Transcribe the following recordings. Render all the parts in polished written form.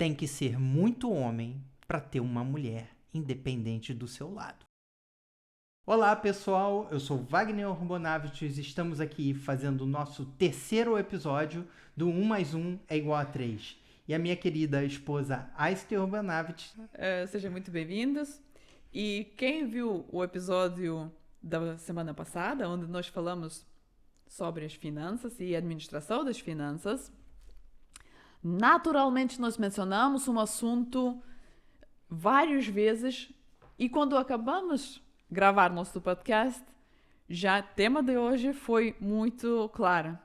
tem que ser muito homem para ter uma mulher independente do seu lado. Olá pessoal, eu sou Wagner Urbonavitis e estamos aqui fazendo o nosso terceiro episódio do 1 mais 1 é igual a 3. E a minha querida esposa Aiste Urbonavitis. Sejam muito bem-vindos. E quem viu o episódio da semana passada, onde nós falamos sobre as finanças e a administração das finanças, naturalmente nós mencionamos um assunto várias vezes e quando acabamos de gravar nosso podcast, já o tema de hoje foi muito claro,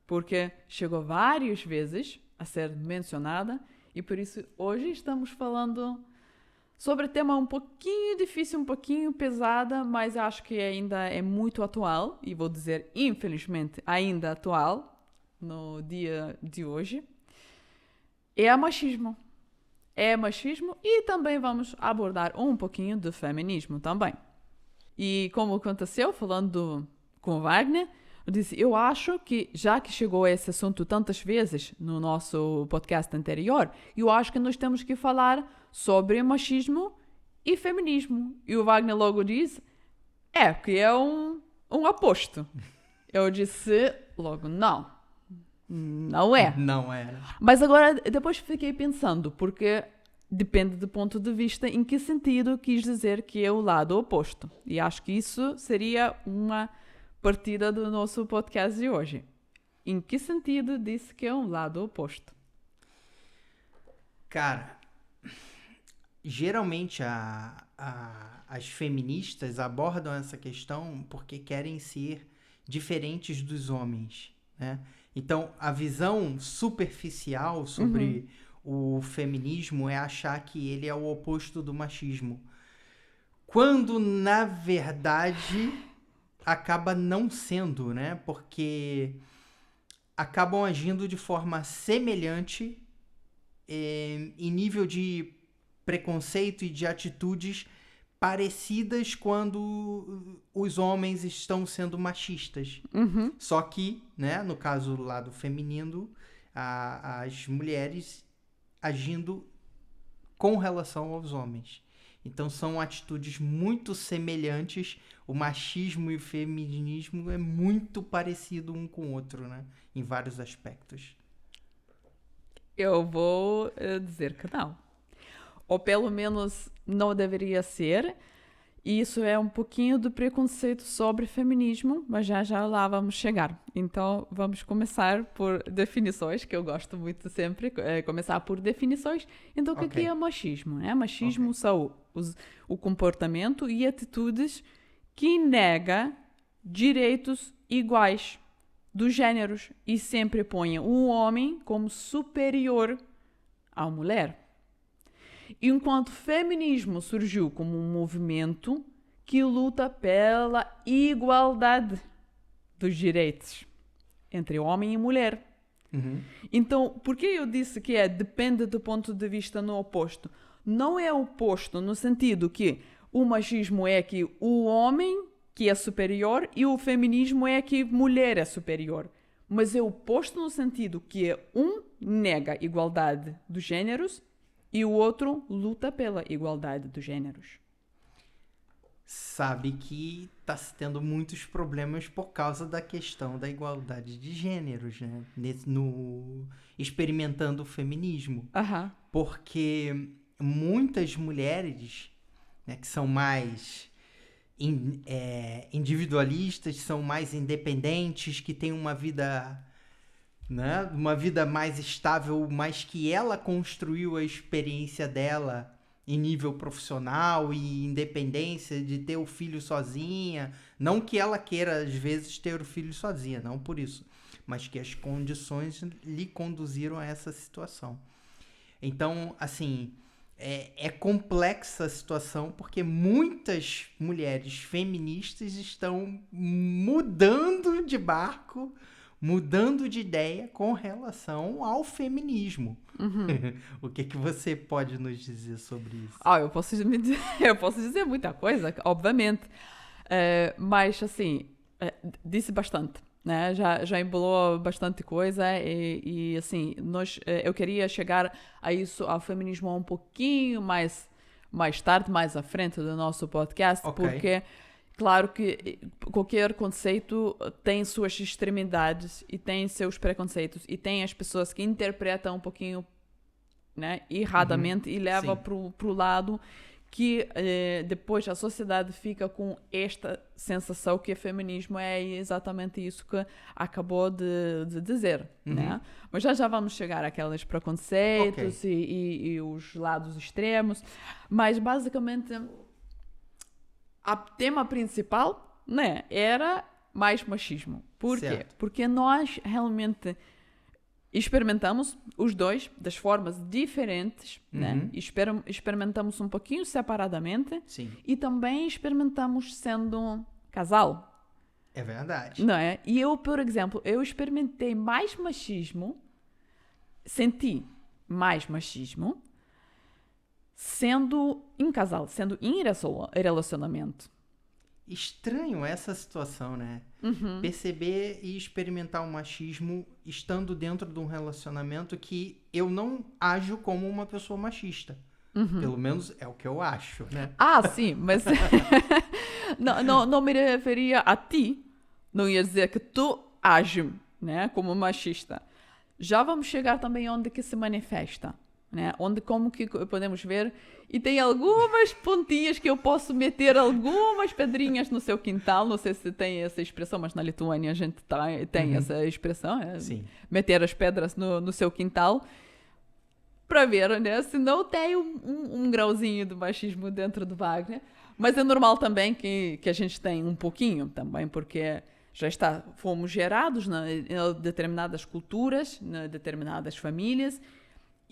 porque chegou várias vezes a ser mencionada e por isso hoje estamos falando sobre tema um pouquinho difícil, um pouquinho pesada, mas acho que ainda é muito atual e vou dizer, infelizmente, ainda atual no dia de hoje. É machismo. É machismo e também vamos abordar um pouquinho do feminismo também. E como aconteceu, falando com Wagner, eu disse, eu acho que, já que chegou a esse assunto tantas vezes no nosso podcast anterior, eu acho que nós temos que falar sobre machismo e feminismo. E o Wagner logo disse, que é um oposto. Eu disse logo, não é. Não era. Mas agora, depois fiquei pensando, porque depende do ponto de vista em que sentido quis dizer que é o lado oposto. E acho que isso seria uma partida do nosso podcast de hoje. Em que sentido disse que é um lado oposto? Cara, geralmente as feministas abordam essa questão porque querem ser diferentes dos homens, né? Então, a visão superficial sobre o feminismo é achar que ele é o oposto do machismo. Quando, na verdade, acaba não sendo, né? Porque acabam agindo de forma semelhante em nível de preconceito e de atitudes parecidas quando os homens estão sendo machistas. Só que, né, no caso do lado feminino, as mulheres agindo com relação aos homens. Então são atitudes muito semelhantes. O machismo e o feminismo é muito parecido um com o outro, né, em vários aspectos. Eu vou dizer que não. Ou pelo menos não deveria ser. E isso é um pouquinho do preconceito sobre feminismo, mas já lá vamos chegar. Então vamos começar por definições, que eu gosto muito sempre, começar por definições. Então o que é machismo? Machismo são o comportamento e atitudes que nega direitos iguais dos gêneros e sempre põe o homem como superior à mulher. Enquanto feminismo surgiu como um movimento que luta pela igualdade dos direitos entre homem e mulher. Então, por que eu disse que depende do ponto de vista no oposto? Não é oposto no sentido que o machismo é que o homem que é superior e o feminismo é que mulher é superior. Mas é oposto no sentido que um nega a igualdade dos gêneros e o outro luta pela igualdade dos gêneros. Sabe que está se tendo muitos problemas por causa da questão da igualdade de gêneros, né? Experimentando o feminismo. Porque muitas mulheres, né, que são mais individualistas, são mais independentes, que têm uma vida, né, uma vida mais estável, mas que ela construiu a experiência dela em nível profissional e independência de ter o filho sozinha. Não que ela queira, às vezes, ter o filho sozinha, não por isso, mas que as condições lhe conduziram a essa situação. Então, assim, é complexa a situação porque muitas mulheres feministas estão mudando de barco, mudando de ideia com relação ao feminismo. O que você pode nos dizer sobre isso? Eu posso dizer muita coisa, obviamente. Mas, assim, disse bastante. né? Já embolou bastante coisa e assim, eu queria chegar a isso, ao feminismo um pouquinho mais tarde, mais à frente do nosso podcast, Ok. porque claro que qualquer conceito tem suas extremidades e tem seus preconceitos e tem as pessoas que interpretam um pouquinho, né, erradamente e leva Sim. para o lado que depois a sociedade fica com esta sensação que o feminismo é exatamente isso que acabou de dizer, né? Mas já vamos chegar àqueles preconceitos Ok. e os lados extremos, mas basicamente o tema principal, né, era mais machismo. Por quê? Certo. Porque nós realmente experimentamos os dois das formas diferentes, né? Experimentamos um pouquinho separadamente Sim. e também experimentamos sendo casal, É verdade. não é? E eu, por exemplo, eu experimentei mais machismo, senti mais machismo sendo em casal, sendo em relacionamento. Estranho essa situação, né? Perceber e experimentar o machismo estando dentro de um relacionamento que eu não ajo como uma pessoa machista. Pelo menos é o que eu acho, né? Ah, sim, mas não me referia a ti. Não ia dizer que tu age, né, como machista. Já vamos chegar também onde que se manifesta, né? Onde como que podemos ver e tem algumas pontinhas que eu posso meter algumas pedrinhas no seu quintal. Não sei se tem essa expressão, mas na Lituânia a gente tem essa expressão, Sim. meter as pedras no seu quintal. Para ver, né? Se não tem um grauzinho de machismo dentro do Wagner. Mas é normal também que a gente tem um pouquinho também, porque fomos gerados em determinadas culturas, em determinadas famílias,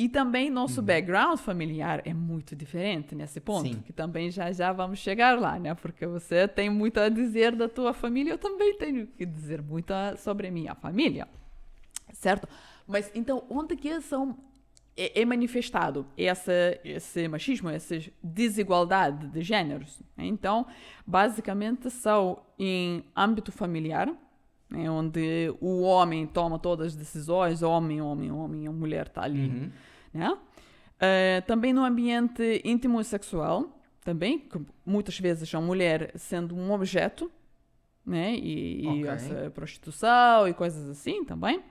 e também nosso background familiar é muito diferente nesse ponto, Sim. que também já vamos chegar lá, né? Porque você tem muito a dizer da tua família, eu também tenho que dizer muito sobre a minha família, certo? Mas então, onde que é manifestado esse machismo, essa desigualdade de géneros? Então, basicamente, são em âmbito familiar, né, onde o homem toma todas as decisões, homem, a mulher está ali. Né? Também no ambiente íntimo e sexual, também, que muitas vezes a mulher sendo um objeto, né? E essa prostituição e coisas assim também.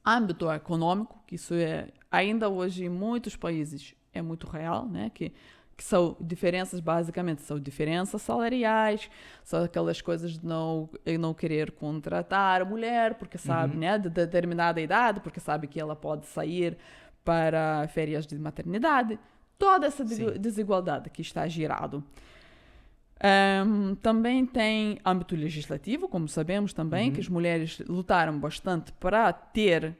Âmbito econômico, que isso é ainda hoje em muitos países é muito real, né? Que são diferenças, basicamente, são diferenças salariais, são aquelas coisas de não querer contratar a mulher, porque sabe, né, de determinada idade, porque sabe que ela pode sair para férias de maternidade. Toda essa desigualdade que está girado. Também tem âmbito legislativo, como sabemos também, que as mulheres lutaram bastante para ter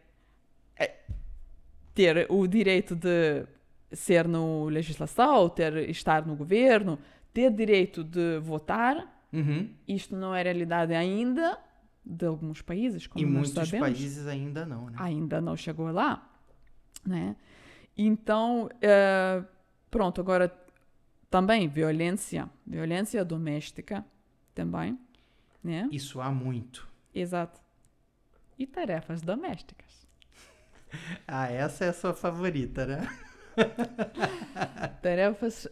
o direito de ser no legislação, estar no governo, ter direito de votar. Isto não é realidade ainda de alguns países, como nós sabemos. E muitos países ainda não, né? Ainda não chegou lá, né? Então, pronto, agora também violência doméstica também, né? Isso há muito. Exato. E tarefas domésticas. Ah, essa é a sua favorita, né? Tarefas,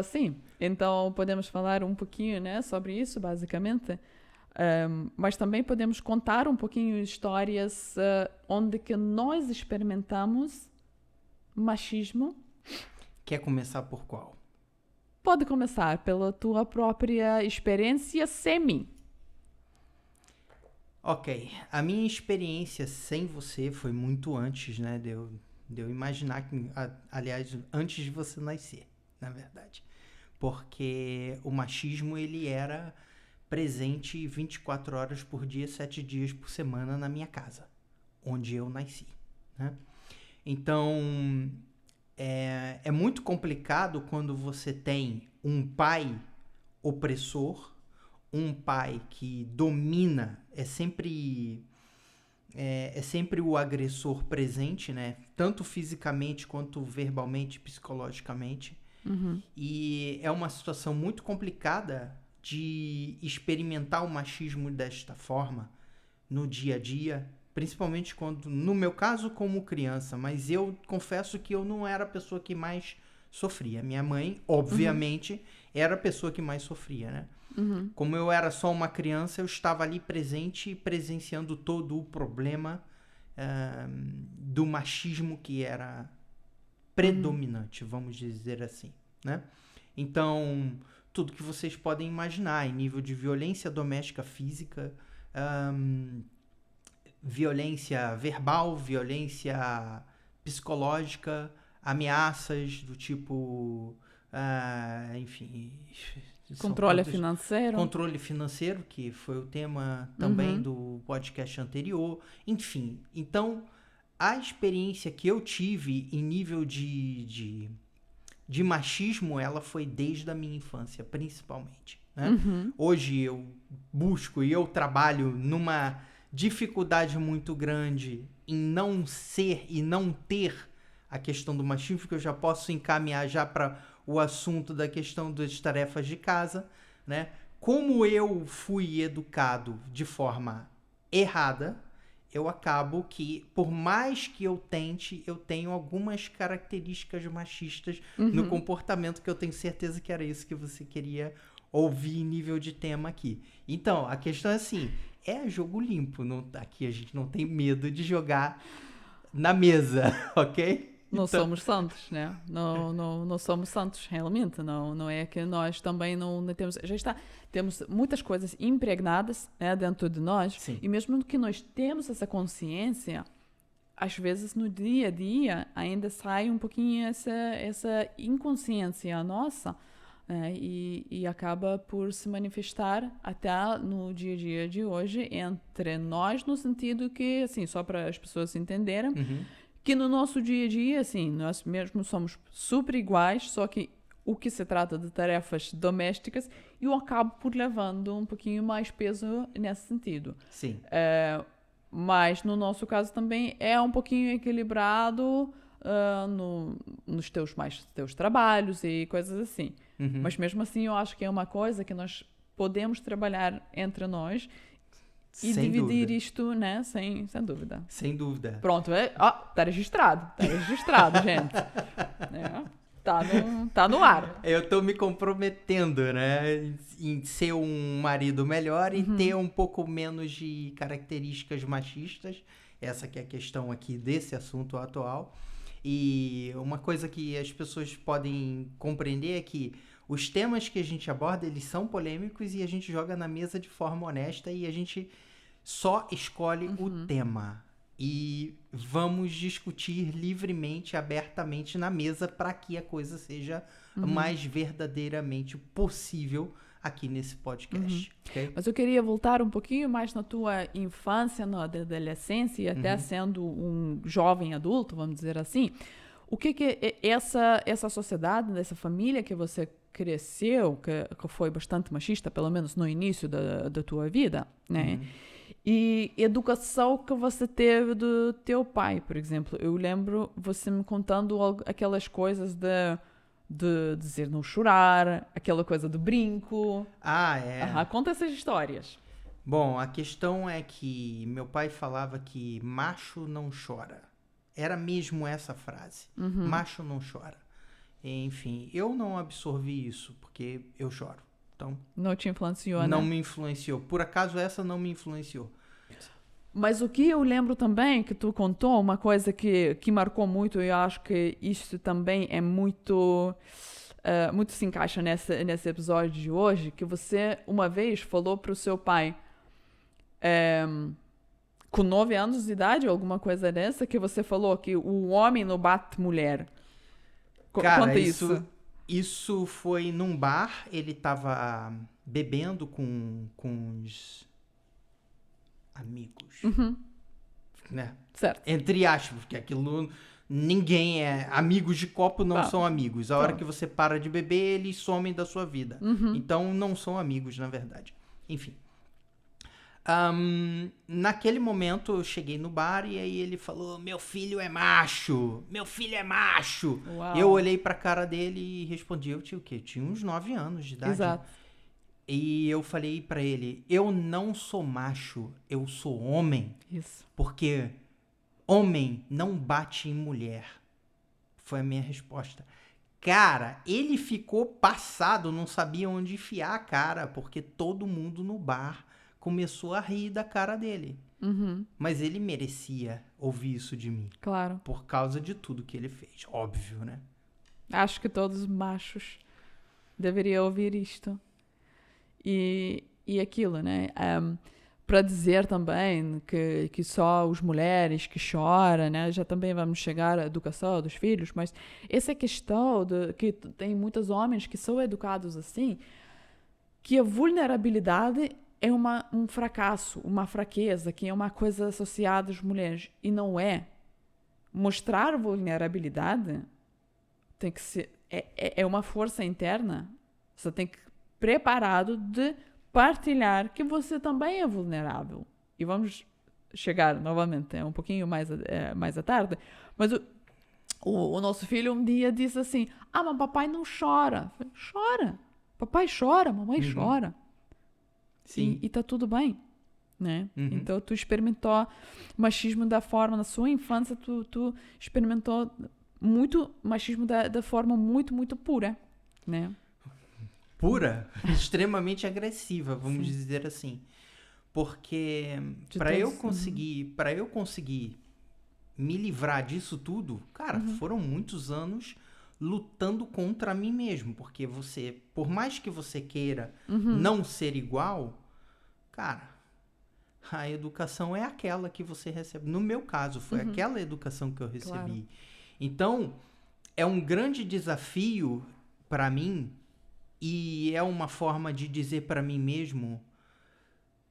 sim. Então podemos falar um pouquinho, né, sobre isso, basicamente. Mas também podemos contar um pouquinho histórias onde que nós experimentamos machismo. Quer começar por qual? Pode começar pela tua própria experiência semi. Ok, a minha experiência sem você foi muito antes, né, de eu imaginar que, aliás, antes de você nascer, na verdade. Porque o machismo, ele era presente 24 horas por dia, 7 dias por semana na minha casa, onde eu nasci, né? Então, é muito complicado quando você tem um pai opressor, um pai que domina, é sempre o agressor presente, né? Tanto fisicamente quanto verbalmente, psicologicamente. E é uma situação muito complicada de experimentar o machismo desta forma no dia a dia, principalmente quando, no meu caso, como criança, mas eu confesso que eu não era a pessoa que mais sofria. Minha mãe, obviamente, era a pessoa que mais sofria, né? Como eu era só uma criança, eu estava ali presente, presenciando todo o problema do machismo que era predominante, vamos dizer assim, né? Então, tudo que vocês podem imaginar em nível de violência doméstica física, violência verbal, violência psicológica, ameaças do tipo, enfim... Controle financeiro, que foi o tema também do podcast anterior. Enfim, então, a experiência que eu tive em nível de machismo, ela foi desde a minha infância, principalmente, né? Hoje eu busco e eu trabalho numa dificuldade muito grande em não ser e não ter a questão do machismo, que eu já posso encaminhar já para o assunto da questão das tarefas de casa, né? Como eu fui educado de forma errada, eu acabo que, por mais que eu tente, eu tenho algumas características machistas no comportamento, que eu tenho certeza que era isso que você queria ouvir em nível de tema aqui. Então, a questão é assim, é jogo limpo. Aqui a gente não tem medo de jogar na mesa, ok? Não somos santos, né? Não somos santos, realmente. Não é que nós também não temos... Temos muitas coisas impregnadas, né, dentro de nós. Sim. E mesmo que nós temos essa consciência, às vezes no dia a dia ainda sai um pouquinho essa inconsciência nossa, e acaba por se manifestar até no dia a dia de hoje entre nós, no sentido que, assim, só para as pessoas entenderem, que no nosso dia a dia, assim, nós mesmos somos super iguais, só que o que se trata de tarefas domésticas, eu acabo por levando um pouquinho mais peso nesse sentido. Sim. Mas no nosso caso também é um pouquinho equilibrado nos teus trabalhos e coisas assim. Mas mesmo assim eu acho que é uma coisa que nós podemos trabalhar entre nós e sem dividir dúvida. Isto, né? Sem dúvida. Sem dúvida. Pronto, tá registrado, gente. Tá no ar. Eu tô me comprometendo, né, em ser um marido melhor e ter um pouco menos de características machistas. Essa que é a questão aqui desse assunto atual. E uma coisa que as pessoas podem compreender é que os temas que a gente aborda, eles são polêmicos e a gente joga na mesa de forma honesta e a gente só escolhe o tema. E vamos discutir livremente, abertamente na mesa para que a coisa seja mais verdadeiramente possível aqui nesse podcast. Okay? Mas eu queria voltar um pouquinho mais na tua infância, na adolescência, e até sendo um jovem adulto, vamos dizer assim. O que essa sociedade, essa família que você cresceu, que foi bastante machista, pelo menos no início da tua vida, né? E educação que você teve do teu pai, por exemplo. Eu lembro você me contando aquelas coisas de dizer não chorar, aquela coisa do brinco. Conta essas histórias. Bom, a questão é que meu pai falava que macho não chora. Era mesmo essa frase. Macho não chora. Enfim, eu não absorvi isso, porque eu choro. Então, não te influenciou, não né? me influenciou. Por acaso, essa não me influenciou. Mas o que eu lembro também, que tu contou, uma coisa que marcou muito, e eu acho que isso também é muito se encaixa nesse episódio de hoje, que você uma vez falou pro seu pai, com 9 anos de idade, ou alguma coisa dessa, que você falou que o homem não bate mulher. Cara, conta isso. Isso foi num bar, ele tava bebendo com os amigos, né? Certo. Entre aspas, porque aquilo ninguém é... Amigos de copo não são amigos. A hora que você para de beber, eles somem da sua vida. Então, não são amigos, na verdade. Enfim. Naquele momento, eu cheguei no bar e aí ele falou, meu filho é macho! Meu filho é macho! Uau. Eu olhei pra cara dele e respondi, eu tinha o quê? Eu tinha uns 9 anos de idade. Exato. E eu falei pra ele, eu não sou macho, eu sou homem, Isso. porque homem não bate em mulher. Foi a minha resposta. Cara, ele ficou passado, não sabia onde enfiar a cara, porque todo mundo no bar começou a rir da cara dele. Uhum. Mas ele merecia ouvir isso de mim, Claro. por causa de tudo que ele fez, óbvio, né? Acho que todos os machos deveriam ouvir isto. E aquilo, né? Para dizer também que só as mulheres que choram, né? Já também vamos chegar à educação dos filhos, mas essa questão de que tem muitos homens que são educados assim, que a vulnerabilidade é um fracasso, uma fraqueza, que é uma coisa associada às mulheres. E não é. Mostrar vulnerabilidade tem que ser, é uma força interna. Você tem que preparado de partilhar que você também é vulnerável. E vamos chegar novamente, um pouquinho mais à tarde, mas o nosso filho um dia disse assim, mas papai não chora. Eu falei, chora. Papai chora, mamãe chora. Sim. E tá tudo bem. Né? Uhum. Então, tu experimentou machismo da forma, na sua infância, tu experimentou muito machismo da forma muito, muito pura, né? Pura, extremamente agressiva, vamos Sim. dizer assim. Porque De para eu todos- conseguir me livrar disso tudo, cara, foram muitos anos lutando contra mim mesmo, porque você, por mais que você queira não ser igual, cara, a educação é aquela que você recebe. No meu caso, foi aquela educação que eu recebi. Claro. Então, é um grande desafio para mim e é uma forma de dizer para mim mesmo,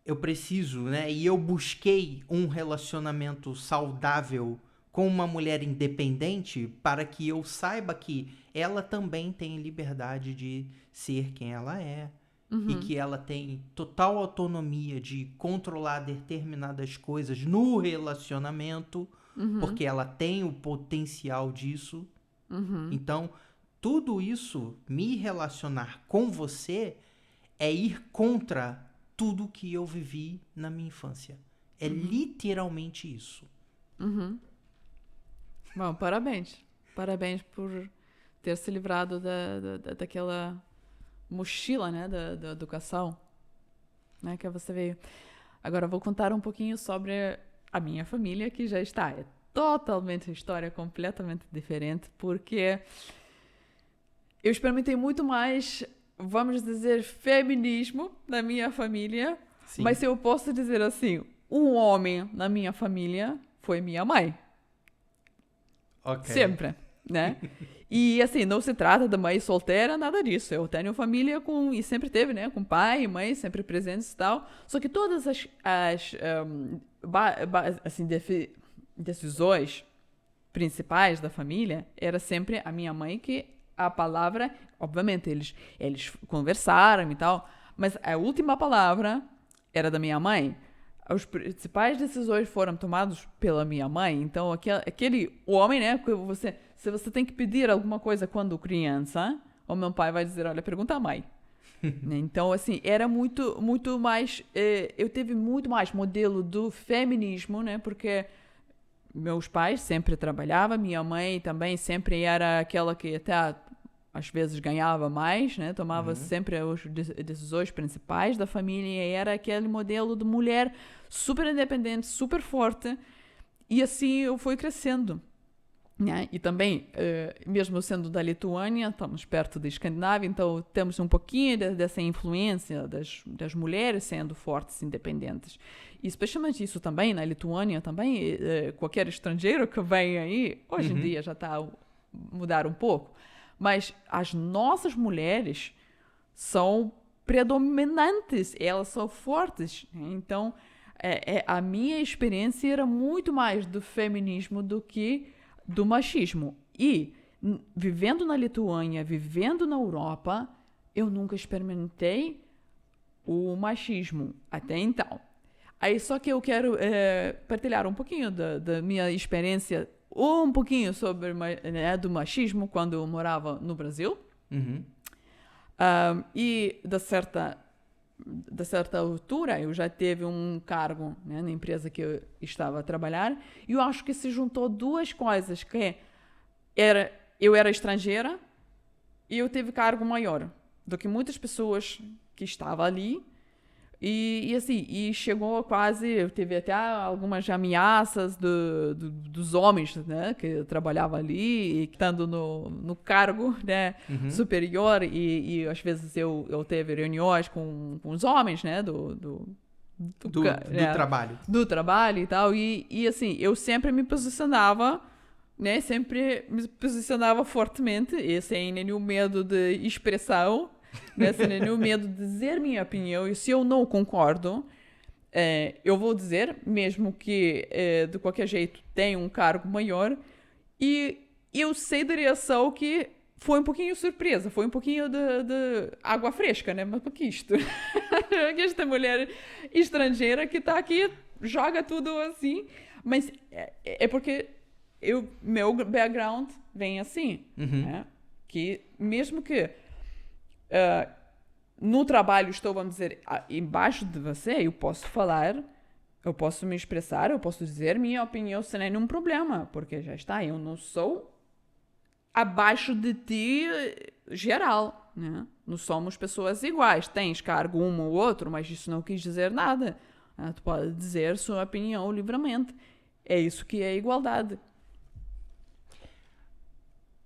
eu preciso, né? E eu busquei um relacionamento saudável com uma mulher independente para que eu saiba que ela também tem liberdade de ser quem ela é. E que ela tem total autonomia de controlar determinadas coisas no relacionamento, porque ela tem o potencial disso. Então, tudo isso, me relacionar com você, é ir contra tudo que eu vivi na minha infância. É literalmente isso. Bom, parabéns. Parabéns por ter se livrado daquela mochila, né, da educação, né, que você veio. Agora vou contar um pouquinho sobre a minha família, que já está. É totalmente uma história completamente diferente, porque eu experimentei muito mais, vamos dizer, feminismo na minha família, Sim. mas eu posso dizer assim, um homem na minha família foi minha mãe. Ok. Sempre, né? E assim, não se trata de mãe solteira, nada disso. Eu tenho família e sempre teve, né? Com pai e mãe, sempre presentes e tal. Só que todas as assim, decisões principais da família era sempre a minha mãe que a palavra, obviamente, eles conversaram e tal, mas a última palavra era da minha mãe. As principais decisões foram tomadas pela minha mãe. Então, aquele homem, né? Se você tem que pedir alguma coisa quando criança, o meu pai vai dizer, olha, pergunta à mãe. Então, assim, era muito mais... eu tive muito mais modelo do feminismo, né? Porque meus pais sempre trabalhavam, minha mãe também sempre era aquela que até às vezes ganhava mais, né? Tomava sempre as decisões principais da família e era aquele modelo de mulher super independente, super forte. E assim eu fui crescendo. Né? E também, mesmo sendo da Lituânia, estamos perto da Escandinávia, então temos um pouquinho dessa influência das mulheres sendo fortes e independentes. E especialmente isso também na Lituânia, também qualquer estrangeiro que vem aí, hoje em dia já está a mudar um pouco, mas as nossas mulheres são predominantes, elas são fortes. Então, a minha experiência era muito mais do feminismo do que do machismo. E, vivendo na Lituânia, vivendo na Europa, eu nunca experimentei o machismo até então. Aí só que eu quero partilhar um pouquinho da minha experiência, um pouquinho sobre do machismo quando eu morava no Brasil. E da certa de certa altura, eu já tive um cargo, né, na empresa que eu estava a trabalhar, e eu acho que se juntou duas coisas, que eu era estrangeira e eu tive cargo maior do que muitas pessoas que estavam ali. E assim, e chegou a quase, eu tive até algumas ameaças dos homens, né, que trabalhavam ali, e estando no cargo, né, superior, e às vezes eu teve reuniões com os homens, né, Do trabalho. do trabalho e tal, e assim, eu sempre me posicionava, né, sempre me posicionava fortemente, e sem nenhum medo de expressão, né, sem nenhum medo de dizer minha opinião, e se eu não concordo, eu vou dizer, mesmo que de qualquer jeito tenha um cargo maior, e eu sei da reação que foi um pouquinho surpresa, foi um pouquinho de água fresca, né? Mas por que isto? Esta mulher estrangeira que está aqui joga tudo assim, mas é porque meu background vem assim, né? Que mesmo que no trabalho estou, vamos dizer, embaixo de você, eu posso falar, eu posso me expressar, eu posso dizer minha opinião sem nenhum problema, porque já está, eu não sou abaixo de ti geral, né? Não somos pessoas iguais, tens cargo um ou outro, mas isso não quis dizer nada. Tu pode dizer sua opinião livremente. É isso que é igualdade.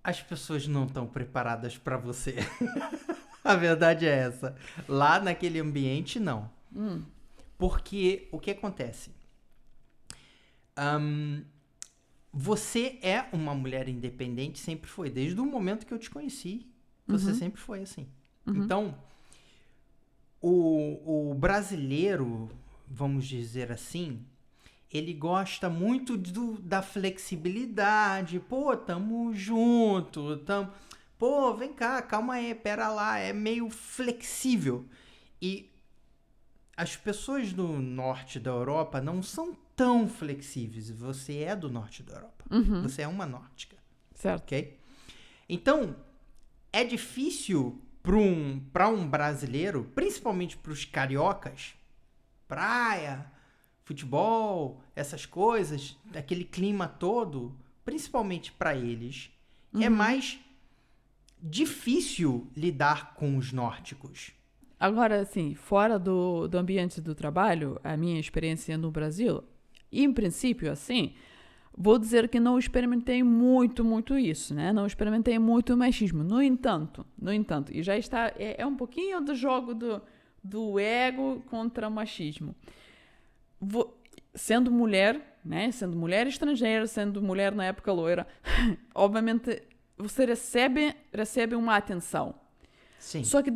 As pessoas não estão preparadas para você. A verdade é essa. Lá naquele ambiente, não. Porque o que acontece? Você é uma mulher independente, sempre foi. Desde o momento que eu te conheci, você sempre foi assim. Então, o brasileiro, vamos dizer assim, ele gosta muito da flexibilidade. Pô, tamo junto, Pô, vem cá, calma aí, pera lá. É meio flexível. E as pessoas do norte da Europa não são tão flexíveis. Você é do norte da Europa. Você é uma nórdica. Certo. Ok? Então, é difícil para um brasileiro, principalmente para os cariocas, praia, futebol, essas coisas, aquele clima todo, principalmente para eles, é mais difícil lidar com os nórdicos. Agora, assim, fora do ambiente do trabalho, a minha experiência no Brasil, em princípio, assim, vou dizer que não experimentei muito isso, né? Não experimentei muito machismo. No entanto, e já está, é um pouquinho do jogo do ego contra o machismo. Sendo mulher, né? Sendo mulher estrangeira, sendo mulher na época loira, obviamente você recebe uma atenção. Sim. Só que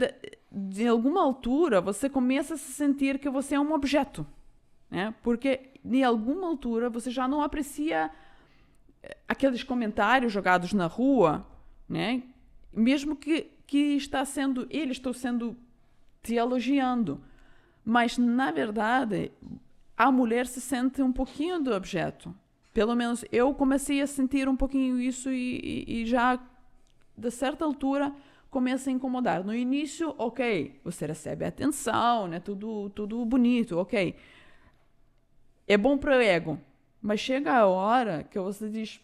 de alguma altura você começa a se sentir que você é um objeto, né? Porque de alguma altura você já não aprecia aqueles comentários jogados na rua, né? Mesmo que eles estão sendo te elogiando, mas na verdade a mulher se sente um pouquinho do objeto. Pelo menos eu comecei a sentir um pouquinho isso e já de certa altura começa a incomodar. No início, ok, você recebe atenção, né? Tudo bonito, ok. É bom para o ego, mas chega a hora que você diz,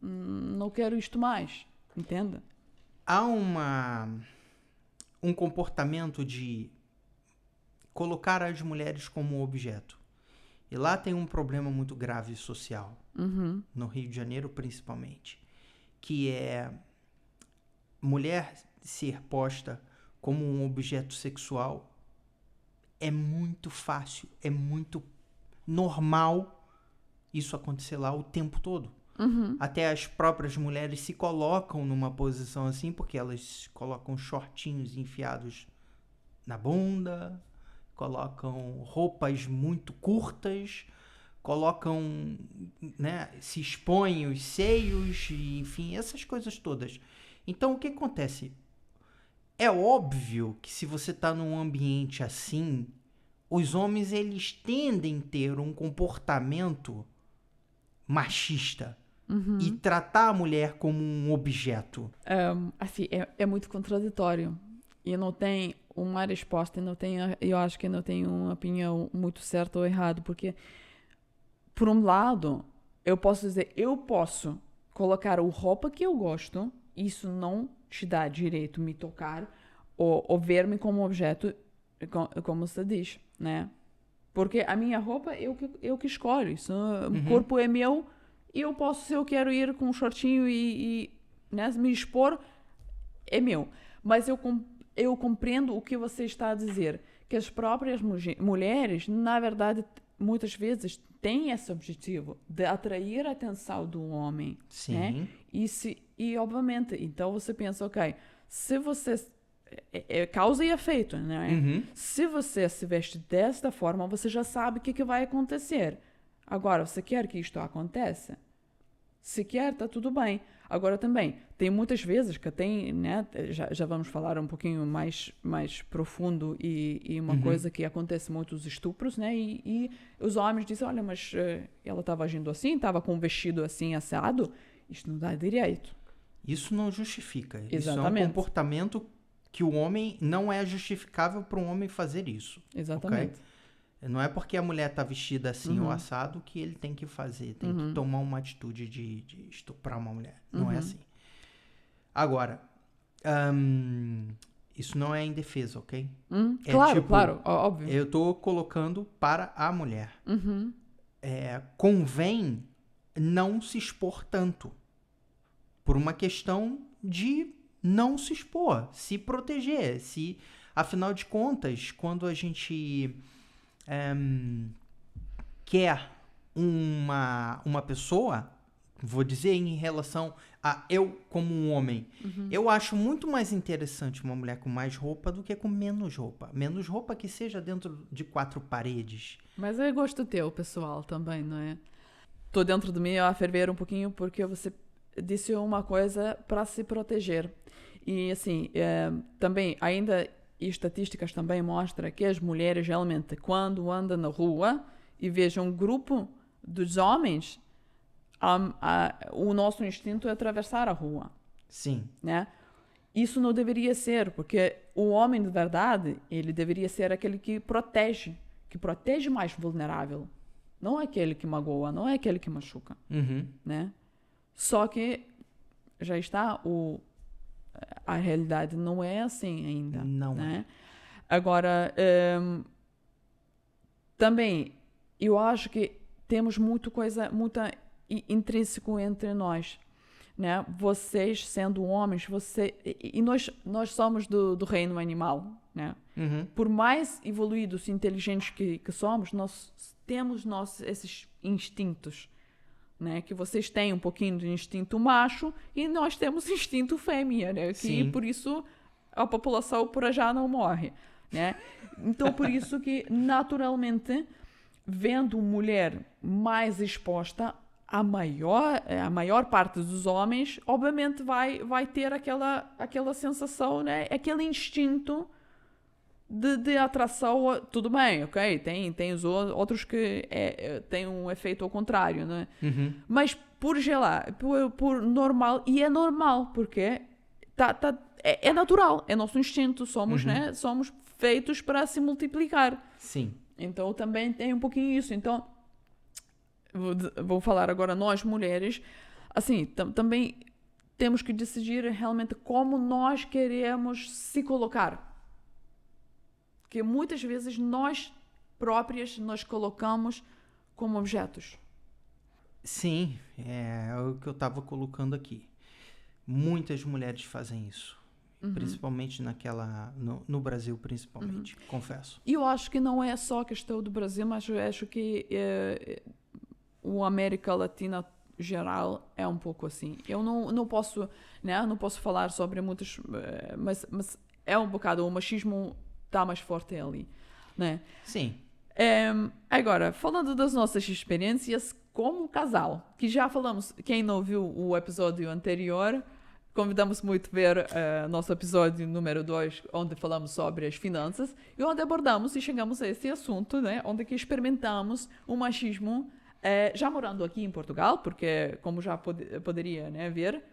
não quero isto mais, entenda? Há um comportamento de colocar as mulheres como objeto. E lá tem um problema muito grave social, no Rio de Janeiro principalmente, que é mulher ser posta como um objeto sexual. É muito fácil, é muito normal isso acontecer lá o tempo todo. Até as próprias mulheres se colocam numa posição assim, porque elas colocam shortinhos enfiados na bunda, colocam roupas muito curtas, colocam, né, se expõem os seios, enfim, essas coisas todas. Então, o que acontece? É óbvio que se você está num ambiente assim, os homens eles tendem a ter um comportamento machista e tratar a mulher como um objeto. Assim, é muito contraditório. E não tem uma resposta, eu acho que não tenho uma opinião muito certa ou errada, porque, por um lado, eu posso dizer, eu posso colocar a roupa que eu gosto, isso não te dá direito a me tocar ou ver-me como objeto, como você diz, né? Porque a minha roupa, eu que escolho, isso, o corpo é meu, e eu posso, se eu quero ir com um shortinho e né, me expor, é meu. Mas eu compreendo o que você está a dizer, que as próprias mulheres, na verdade, muitas vezes têm esse objetivo de atrair a atenção do homem. Sim. Né? E, obviamente, então você pensa, ok, se você... É causa e efeito, né? Se você se veste desta forma, você já sabe o que vai acontecer. Agora, você quer que isto aconteça? Se quer, está tudo bem. Agora também, tem muitas vezes que tem, né, já vamos falar um pouquinho mais profundo e uma coisa que acontece muito, os estupros, né, e os homens dizem, olha, mas ela estava agindo assim, estava com um vestido assim, assado, isto não dá direito. Isso não justifica. Exatamente. Isso é um comportamento que o homem, não é justificável para um homem fazer isso. Exatamente. Okay? Não é porque a mulher está vestida assim ou assado que ele tem que fazer, tem que tomar uma atitude de estuprar uma mulher. Não é assim. Agora, isso não é em defesa, ok? Claro, óbvio. Eu estou colocando para a mulher. Convém não se expor tanto. Por uma questão de não se expor, se proteger. Afinal de contas, quando a gente... quer uma pessoa, vou dizer em relação a eu como um homem, eu acho muito mais interessante uma mulher com mais roupa do que com menos roupa. Menos roupa que seja dentro de 4 paredes. Mas é gosto teu, pessoal, também, não é? Tô dentro de mim a ferver um pouquinho porque você disse uma coisa para se proteger. E assim, também ainda... E estatísticas também mostram que as mulheres, realmente, quando andam na rua e vejam um grupo dos homens, o nosso instinto é atravessar a rua. Sim. Né? Isso não deveria ser, porque o homem, de verdade, ele deveria ser aquele que protege mais vulnerável. Não é aquele que magoa, não é aquele que machuca. Né? Só que já está a realidade não é assim ainda. Não né? é. Agora, também, eu acho que temos muito intrínseco entre nós. Né? Vocês, sendo homens, nós somos do reino animal. Né? Por mais evoluídos e inteligentes que somos, nós temos esses instintos. Né, que vocês têm um pouquinho de instinto macho e nós temos instinto fêmea, né, que por isso a população por já não morre, né? Então, por isso que, naturalmente, vendo mulher mais exposta, a maior parte dos homens, obviamente, vai ter aquela sensação, né, aquele instinto de atração. Tudo bem, ok, tem os outros que tem um efeito ao contrário, né? Mas por normal, e é normal, porque é natural, é nosso instinto, somos, né? Somos feitos para se multiplicar. Sim. Então também tem um pouquinho isso. Então, vou falar agora nós mulheres, assim, também temos que decidir realmente como nós queremos se colocar. Que muitas vezes nós próprias nos colocamos como objetos. Sim, é o que eu estava colocando aqui. Muitas mulheres fazem isso. Principalmente no Brasil, principalmente, confesso. E eu acho que não é só questão do Brasil, mas eu acho que o América Latina geral é um pouco assim. Eu não posso, né, não posso falar sobre muitas, mas é um bocado, o machismo está mais forte ali, né? Sim. Agora, falando das nossas experiências como casal, que já falamos, quem não viu o episódio anterior, convidamos muito a ver nosso episódio número 2, onde falamos sobre as finanças, e onde abordamos e chegamos a esse assunto, né? Onde que experimentamos o machismo, já morando aqui em Portugal, porque, como já poderia, né, ver,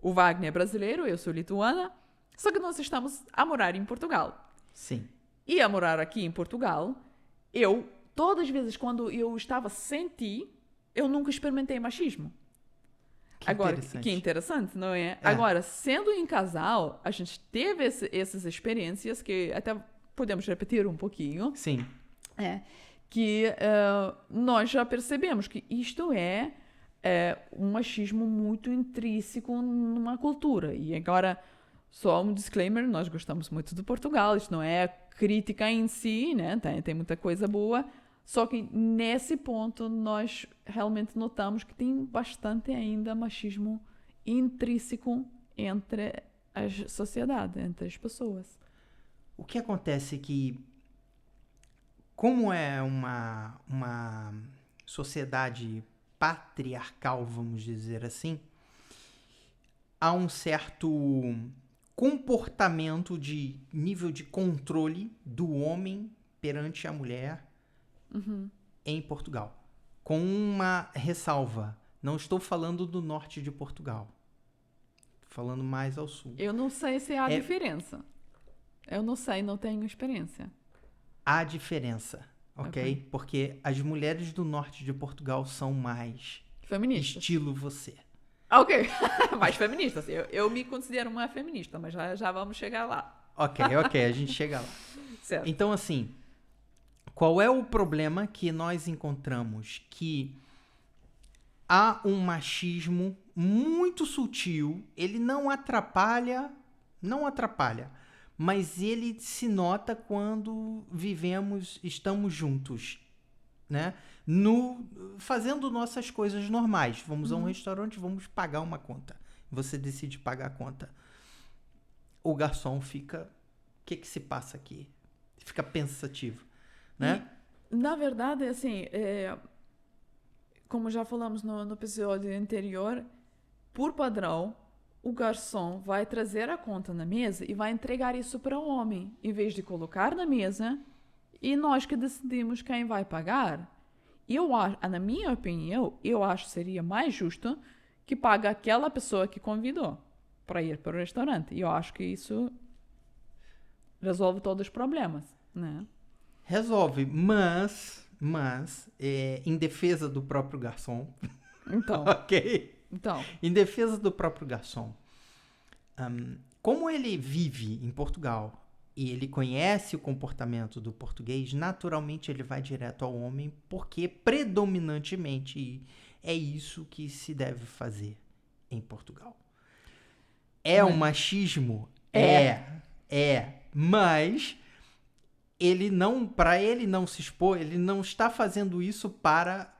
o Wagner é brasileiro, eu sou lituana, só que nós estamos a morar em Portugal. Sim. E a morar aqui em Portugal, todas as vezes quando eu estava sem ti, eu nunca experimentei machismo. Agora, que interessante, não é? Agora, sendo em casal, a gente teve essas experiências que até podemos repetir um pouquinho. Sim. Que nós já percebemos que isto é um machismo muito intrínseco numa cultura. E agora, só um disclaimer, nós gostamos muito de Portugal, isto não é crítica em si, né? Tem muita coisa boa, só que nesse ponto nós realmente notamos que tem bastante ainda machismo intrínseco entre a sociedade, entre as pessoas. O que acontece é que, como é uma sociedade patriarcal, vamos dizer assim, há um certo comportamento de nível de controle do homem perante a mulher em Portugal. Com uma ressalva. Não estou falando do norte de Portugal. Estou falando mais ao sul. Eu não sei se há diferença. Eu não sei, não tenho experiência. Há diferença, ok? Porque as mulheres do norte de Portugal são mais feministas. Estilo você. Ok, mais feministas. Eu me considero uma feminista, mas já vamos chegar lá. Ok, a gente chega lá. Certo. Então, assim, qual é o problema que nós encontramos? Que há um machismo muito sutil, ele não atrapalha, mas ele se nota quando estamos juntos, né? Fazendo nossas coisas normais. Vamos a um restaurante, vamos pagar uma conta. Você decide pagar a conta. O garçom fica... O que se passa aqui? Fica pensativo, né? E, na verdade, assim, como já falamos no episódio anterior, por padrão, o garçom vai trazer a conta na mesa e vai entregar isso para o homem, em vez de colocar na mesa e nós que decidimos quem vai pagar. Na minha opinião, eu acho que seria mais justo que pague aquela pessoa que convidou para ir para o restaurante. E eu acho que isso resolve todos os problemas, né? Resolve, mas em defesa do próprio garçom. Então. Ok? Então. Em defesa do próprio garçom. Como ele vive em Portugal e ele conhece o comportamento do português, naturalmente ele vai direto ao homem, porque predominantemente é isso que se deve fazer em Portugal. É um machismo? Mas para ele não se expor, ele não está fazendo isso para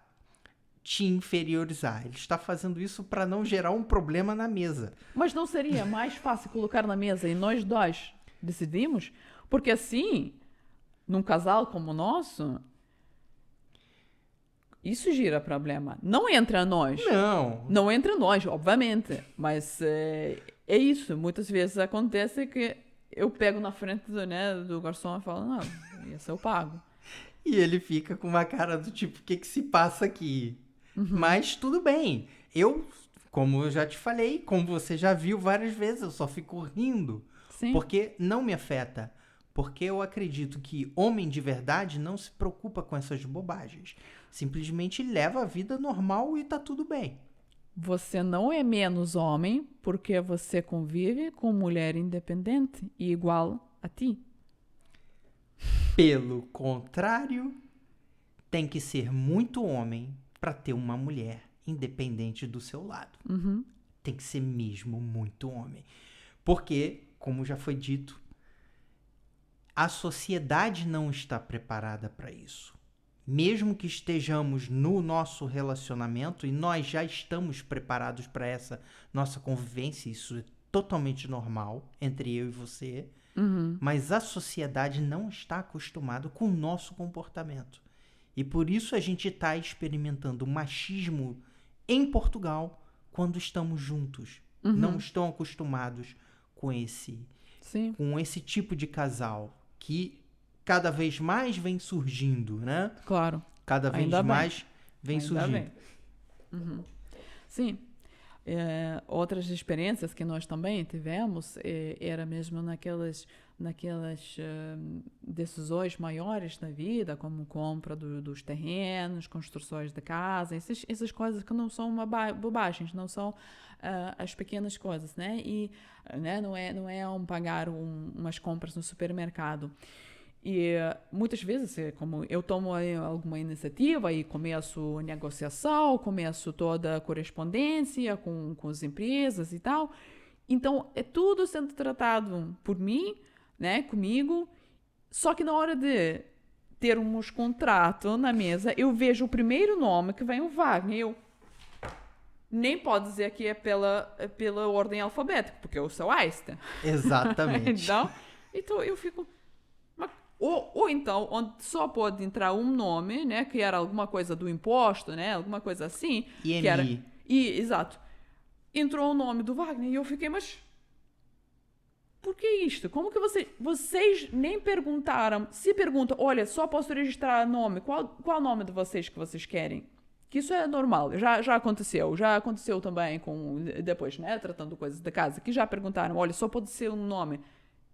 te inferiorizar. Ele está fazendo isso para não gerar um problema na mesa. Mas não seria mais fácil colocar na mesa e nós dois decidimos? Porque assim, num casal como o nosso, isso gira problema. Não entra nós. Não entra nós, obviamente. Mas é isso. Muitas vezes acontece que eu pego na frente do garçom e falo, não, esse eu pago. E ele fica com uma cara do tipo, o que se passa aqui? Mas tudo bem. Como eu já te falei, como você já viu várias vezes, eu só fico rindo. Sim. Porque não me afeta. Porque eu acredito que homem de verdade não se preocupa com essas bobagens. Simplesmente leva a vida normal e tá tudo bem. Você não é menos homem porque você convive com mulher independente e igual a ti. Pelo contrário, tem que ser muito homem para ter uma mulher independente do seu lado. Tem que ser mesmo muito homem. Porque, como já foi dito, a sociedade não está preparada para isso. Mesmo que estejamos no nosso relacionamento e nós já estamos preparados para essa nossa convivência, isso é totalmente normal entre eu e você, mas a sociedade não está acostumada com o nosso comportamento. E por isso a gente está experimentando machismo em Portugal quando estamos juntos. Não estão acostumados com esse tipo de casal que cada vez mais vem surgindo, né? Claro. Cada vez mais vem surgindo. Sim. Outras experiências que nós também tivemos era mesmo naquelas decisões maiores da vida, como compra dos terrenos, construções de casa, essas coisas que não são bobagens, não são as pequenas coisas, né? E né, não é pagar umas compras no supermercado. E muitas vezes, como eu tomo alguma iniciativa e começo a negociação, começo toda a correspondência com as empresas e tal, então é tudo sendo tratado por mim, né, comigo, só que na hora de termos contrato na mesa, eu vejo o primeiro nome que vem o Wagner, eu nem pode dizer que é pela ordem alfabética, porque eu sou Einstein. Exatamente. então eu fico... Ou então, onde só pode entrar um nome, né, que era alguma coisa do imposto, né, alguma coisa assim. IMI. Que era, exato. Entrou o nome do Wagner e eu fiquei, mas por que isto? Como que vocês nem perguntaram? Se perguntam, olha, só posso registrar nome, qual o nome de vocês que vocês querem? Que isso é normal, já aconteceu também depois, né, tratando coisas da casa, que já perguntaram, olha, só pode ser um nome.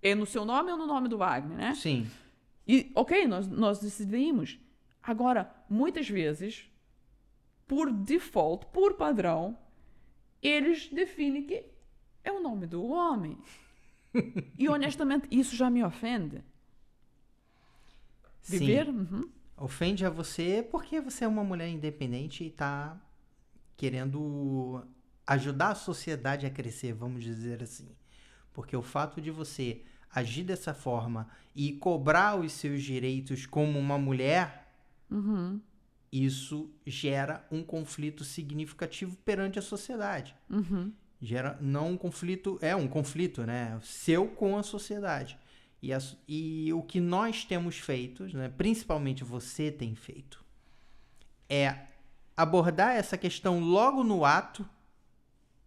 É no seu nome ou no nome do Wagner, né? Sim. E, ok, nós decidimos. Agora, muitas vezes, por default, por padrão, eles definem que é o nome do homem. E, honestamente, isso já me ofende. Viver? Sim. Ofende a você porque você é uma mulher independente e está querendo ajudar a sociedade a crescer, vamos dizer assim. Porque o fato de você agir dessa forma e cobrar os seus direitos como uma mulher, isso gera um conflito significativo perante a sociedade. Gera não um conflito, um conflito, né, seu com a sociedade. E o que nós temos feito, né, principalmente você tem feito, é abordar essa questão logo no ato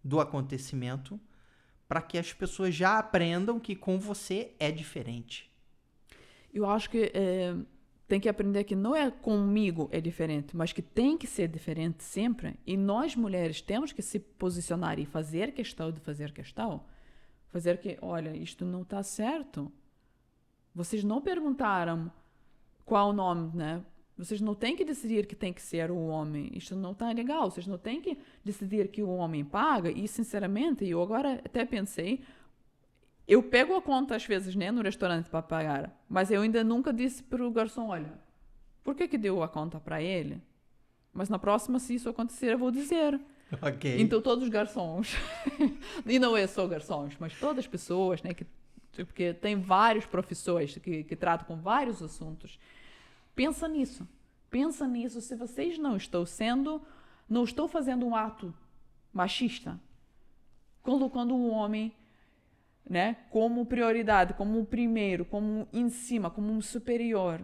do acontecimento, para que as pessoas já aprendam que com você é diferente. Eu acho que tem que aprender que não é comigo é diferente, mas que tem que ser diferente sempre. E nós, mulheres, temos que se posicionar e fazer questão de fazer questão. Fazer que, olha, isto não está certo. Vocês não perguntaram qual o nome, né? Vocês não têm que decidir que tem que ser o homem. Isto não está legal. Vocês não têm que decidir que o homem paga. E, sinceramente, eu agora até pensei... Eu pego a conta, às vezes, né, no restaurante para pagar. Mas eu ainda nunca disse para o garçom, olha, por que deu a conta para ele? Mas na próxima, se isso acontecer, eu vou dizer. Ok. Então, todos os garçons... e não é só garçons, mas todas as pessoas, né, porque tem várias profissões que tratam com vários assuntos... Pensa nisso. Se vocês não estão fazendo um ato machista, colocando o homem, né, como prioridade, como o primeiro, como em cima, como um superior.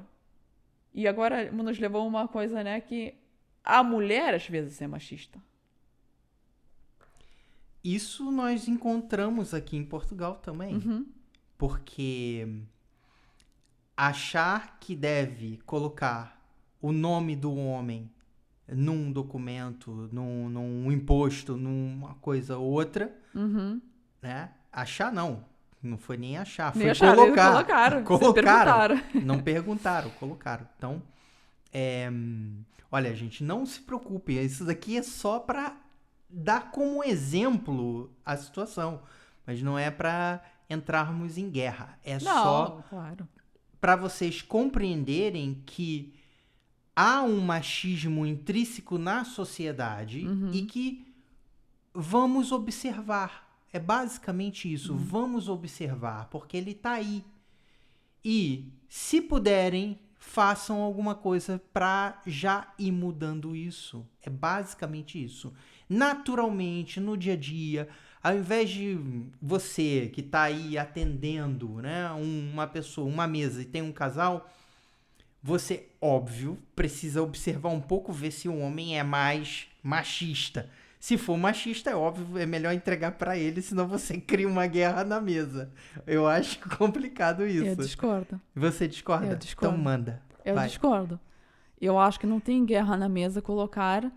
E agora nos levou a uma coisa, né, que a mulher às vezes é machista. Isso nós encontramos aqui em Portugal também. Porque achar que deve colocar o nome do homem num documento, num imposto, numa coisa ou outra, né? Achar não foi nem achar, foi colocar. Colocaram. Não perguntaram, colocaram. Então, olha, gente, não se preocupe, isso daqui é só para dar como exemplo a situação, mas não é para entrarmos em guerra, só claro, para vocês compreenderem que há um machismo intrínseco na sociedade e que vamos observar. É basicamente isso. Vamos observar, porque ele está aí. E, se puderem, façam alguma coisa para já ir mudando isso. É basicamente isso. Naturalmente, no dia a dia, ao invés de você que está aí atendendo, né, uma pessoa, uma mesa e tem um casal, você, óbvio, precisa observar um pouco, ver se o homem é mais machista. Se for machista, é óbvio, é melhor entregar para ele, senão você cria uma guerra na mesa. Eu acho complicado isso. Eu discordo. Você discorda? Eu discordo. Então manda. Eu discordo. Eu acho que não tem guerra na mesa colocar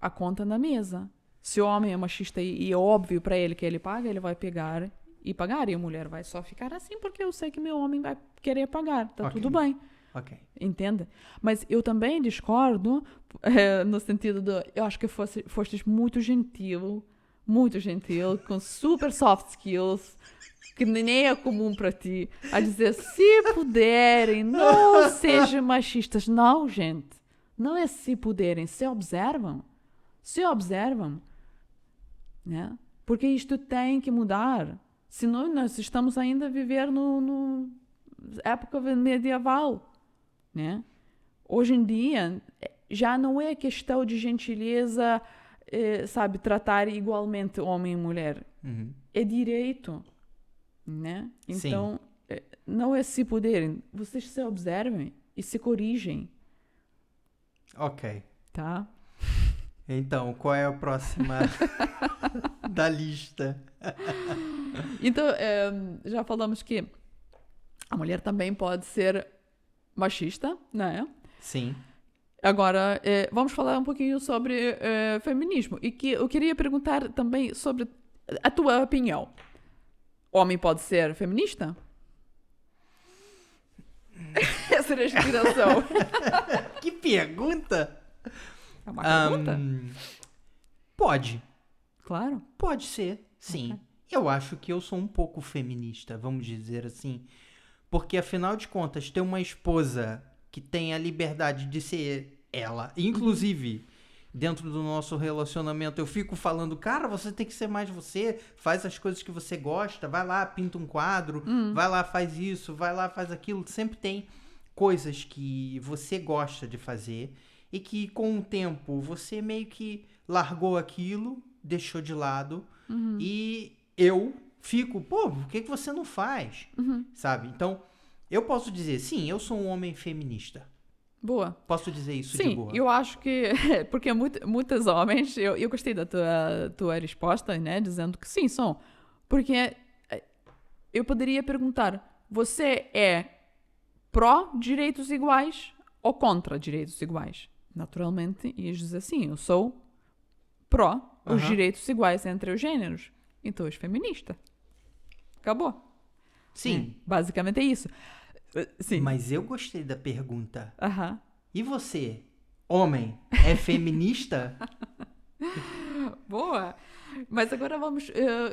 a conta na mesa. Se o homem é machista e é óbvio para ele que ele paga, ele vai pegar e pagar. E a mulher vai só ficar assim porque eu sei que meu homem vai querer pagar. Tá tudo bem. Ok. Entende? Mas eu também discordo no sentido de... Eu acho que fostes muito gentil, com super soft skills, que nem é comum para ti, a dizer, se puderem, não sejam machistas. Não, gente. Não é se puderem, se observam. Se observam. Né? Porque isto tem que mudar. Senão nós estamos ainda a viver no época medieval. Né? Hoje em dia, já não é questão de gentileza, sabe, tratar igualmente homem e mulher. Uhum. É direito. Né? Então, não é se puderem. Vocês se observem e se corrigem. Ok. Tá? Então, qual é a próxima da lista? Então, já falamos que a mulher também pode ser machista, né? Sim. Agora, vamos falar um pouquinho sobre feminismo. E que eu queria perguntar também sobre a tua opinião. Homem pode ser feminista? Essa era a inspiração. Que pergunta! É uma pergunta? Pode. Claro. Pode ser, sim. Okay. Eu acho que eu sou um pouco feminista, vamos dizer assim. Porque, afinal de contas, ter uma esposa que tem a liberdade de ser ela, inclusive, dentro do nosso relacionamento, eu fico falando, cara, você tem que ser mais você, faz as coisas que você gosta, vai lá, pinta um quadro, vai lá, faz isso, vai lá, faz aquilo. Sempre tem coisas que você gosta de fazer e que, com o tempo, você meio que largou aquilo, deixou de lado, e eu fico, pô, por que você não faz? Sabe? Então, eu posso dizer, sim, eu sou um homem feminista. Boa. Posso dizer isso sim, de boa? Sim, eu acho que... Porque muitos homens... Eu gostei da tua resposta, né? Dizendo que sim, são. Porque eu poderia perguntar, você é pró-direitos iguais ou contra direitos iguais? Naturalmente, ias dizer assim, eu sou pró os direitos iguais entre os gêneros. Então, és feminista. Acabou. Sim. Basicamente é isso. Sim. Mas eu gostei da pergunta. Aham. E você, homem, é feminista? Boa! Mas agora vamos...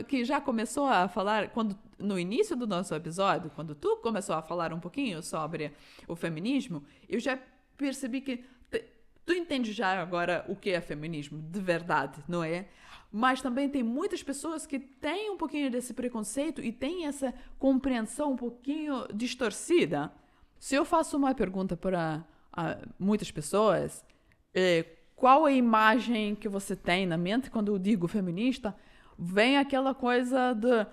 que já começou a falar... no início do nosso episódio, quando tu começou a falar um pouquinho sobre o feminismo, eu já percebi que... tu entende já agora o que é feminismo, de verdade, não é? Mas também tem muitas pessoas que têm um pouquinho desse preconceito e têm essa compreensão um pouquinho distorcida. Se eu faço uma pergunta para muitas pessoas, qual a imagem que você tem na mente quando eu digo feminista? Vem aquela coisa de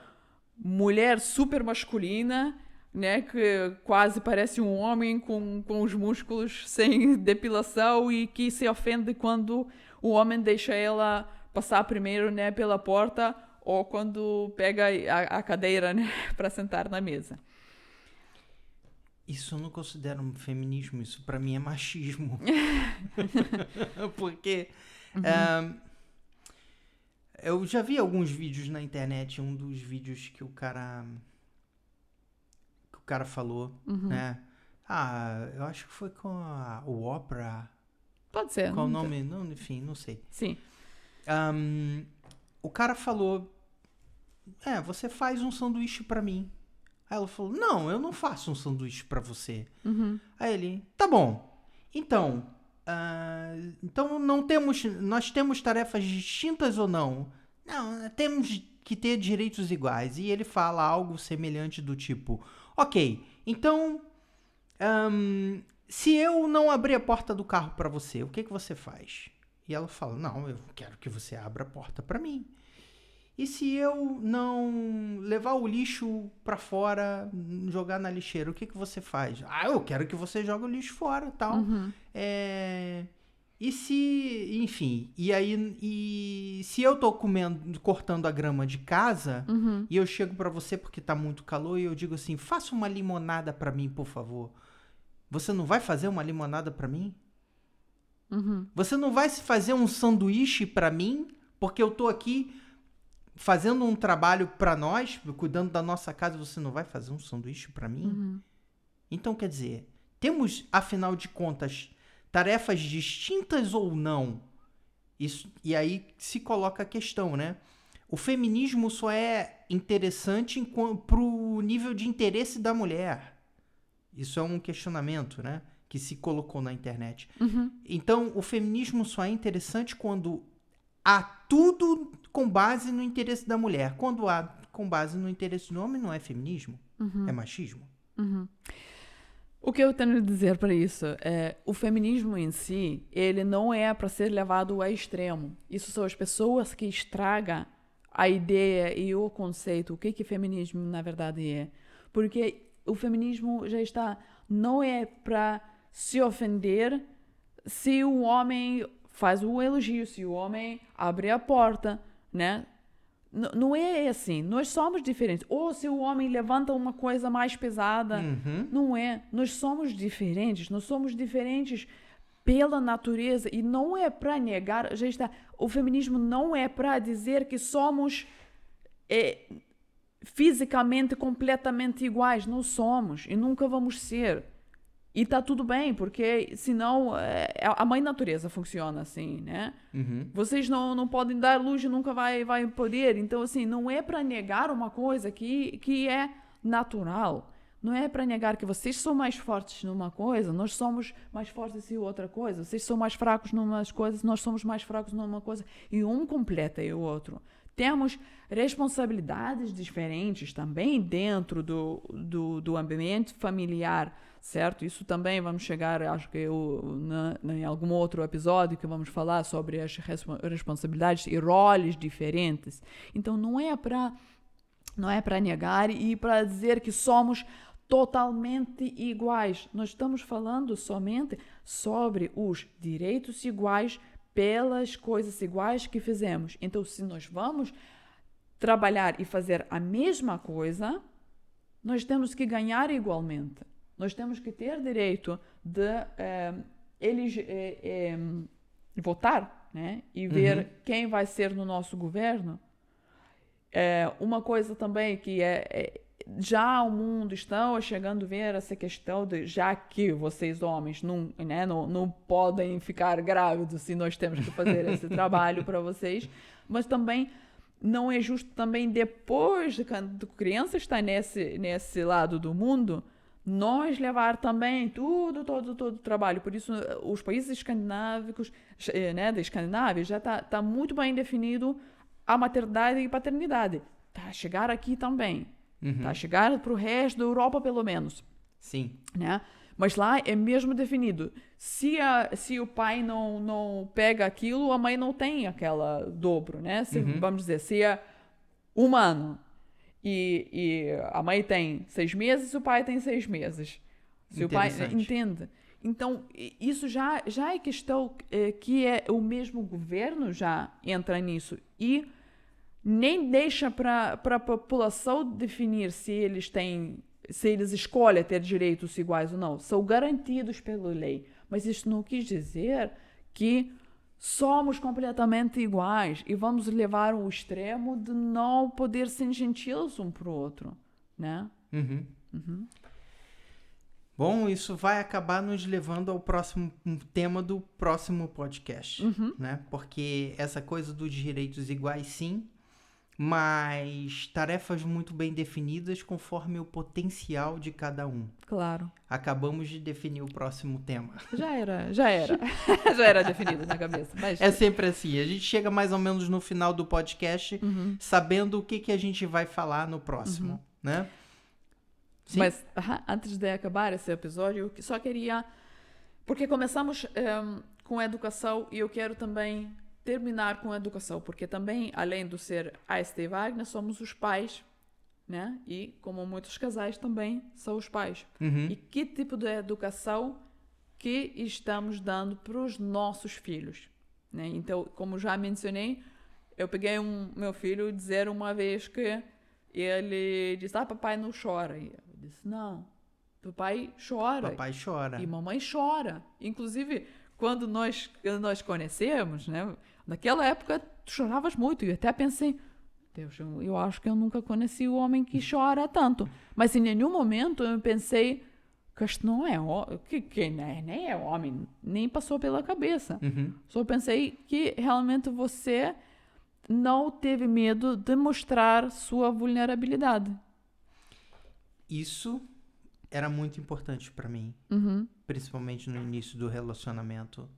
mulher super masculina, né, que quase parece um homem com os músculos sem depilação e que se ofende quando o homem deixa ela passar primeiro, né, pela porta ou quando pega a cadeira, né, para sentar na mesa. Isso eu não considero um feminismo, isso pra mim é machismo. Porque eu já vi alguns vídeos na internet, um dos vídeos que o cara falou, né? Eu acho que foi com o Oprah. Pode ser. Qual o nome? Não, enfim, não sei. Sim. O cara falou, você faz um sanduíche pra mim. Aí ela falou, não, eu não faço um sanduíche pra você. Aí ele, tá bom. Então nós temos tarefas distintas ou não? Não, temos que ter direitos iguais. E ele fala algo semelhante do tipo, ok, então se eu não abrir a porta do carro pra você, o que você faz? E ela fala, não, eu quero que você abra a porta pra mim. E se eu não levar o lixo pra fora, jogar na lixeira, o que você faz? Eu quero que você jogue o lixo fora, tal. E se, enfim, e se eu tô cortando a grama de casa, e eu chego pra você porque tá muito calor e eu digo assim, faça uma limonada pra mim, por favor. Você não vai fazer uma limonada pra mim? Você não vai se fazer um sanduíche para mim, porque eu tô aqui fazendo um trabalho para nós, cuidando da nossa casa, você não vai fazer um sanduíche para mim? Então, quer dizer, temos, afinal de contas, tarefas distintas ou não? Isso, e aí se coloca a questão, né? O feminismo só é interessante pro nível de interesse da mulher. Isso é um questionamento, né? Que se colocou na internet. Então, o feminismo só é interessante quando há tudo com base no interesse da mulher. Quando há com base no interesse do homem, não é feminismo, é machismo. O que eu tenho a dizer para isso é o feminismo em si, ele não é para ser levado ao extremo. Isso são as pessoas que estragam a ideia e o conceito, o que feminismo na verdade é. Porque o feminismo já está, não é para se ofender se o homem faz um elogio, se o homem abre a porta, né? Não é assim, nós somos diferentes. Ou se o homem levanta uma coisa mais pesada, não é. Nós somos diferentes pela natureza e não é para negar, já está. O feminismo não é para dizer que somos fisicamente completamente iguais, não somos e nunca vamos ser. E tá tudo bem, porque senão a mãe natureza funciona assim, né? Vocês não podem dar luz e nunca vai poder. Então, assim, não é para negar uma coisa que é natural. Não é para negar que vocês são mais fortes numa coisa, nós somos mais fortes em outra coisa. Vocês são mais fracos numas coisas, nós somos mais fracos numa coisa. E um completa o outro. Temos responsabilidades diferentes também dentro do ambiente familiar, certo? Isso também vamos chegar, acho que em algum outro episódio que vamos falar sobre as responsabilidades e roles diferentes. Então não é para negar e para dizer que somos totalmente iguais. Nós estamos falando somente sobre os direitos iguais pelas coisas iguais que fizemos. Então, se nós vamos trabalhar e fazer a mesma coisa, nós temos que ganhar igualmente. Nós temos que ter direito de votar, né? E ver quem vai ser no nosso governo. Uma coisa também que já o mundo está chegando a ver essa questão de, já que vocês homens não podem ficar grávidos se nós temos que fazer esse trabalho para vocês, mas também não é justo também depois de quando a criança está nesse lado do mundo, nós levar também todo o trabalho. Por isso, os países escandinavos, né, da Escandinávia, já tá muito bem definido a maternidade e paternidade. Tá a chegar aqui também. Tá a chegar para o resto da Europa, pelo menos. Sim. Né? Mas lá é mesmo definido. Se o pai não pega aquilo, a mãe não tem aquela dobro, né? Vamos dizer, se é humano e a mãe tem 6 meses, o pai tem 6 meses. Se o pai entende. Então, isso já é questão que o mesmo governo já entra nisso. E nem deixa para a população definir se eles escolhem ter direitos iguais ou não. São garantidos pela lei. Mas isso não quis dizer que somos completamente iguais e vamos levar ao extremo de não poder ser gentiles um para o outro, né? Bom, isso vai acabar nos levando ao próximo tema do próximo podcast, né? Porque essa coisa dos direitos iguais, sim, mas tarefas muito bem definidas conforme o potencial de cada um. Claro. Acabamos de definir o próximo tema. Já era. Já era definido na cabeça. Mas... É sempre assim. A gente chega mais ou menos no final do podcast sabendo o que a gente vai falar no próximo, né? Sim? Mas antes de acabar esse episódio, eu só queria... Porque começamos com a educação e eu quero também terminar com a educação, porque também, além de ser A.S.T. Wagner, somos os pais, né? E, como muitos casais, também são os pais. E que tipo de educação que estamos dando para os nossos filhos, né? Então, como já mencionei, eu peguei meu filho dizer uma vez que ele disse, papai não chora. E eu disse, não, papai chora. Papai chora. E mamãe chora. Inclusive, quando nós conhecemos, né? Naquela época, tu choravas muito. E eu até pensei, Deus, eu acho que eu nunca conheci o homem que chora tanto. Mas em nenhum momento eu pensei que este não é que nem é homem, nem passou pela cabeça. Só pensei que realmente você não teve medo de mostrar sua vulnerabilidade. Isso era muito importante pra mim, principalmente no início do relacionamento,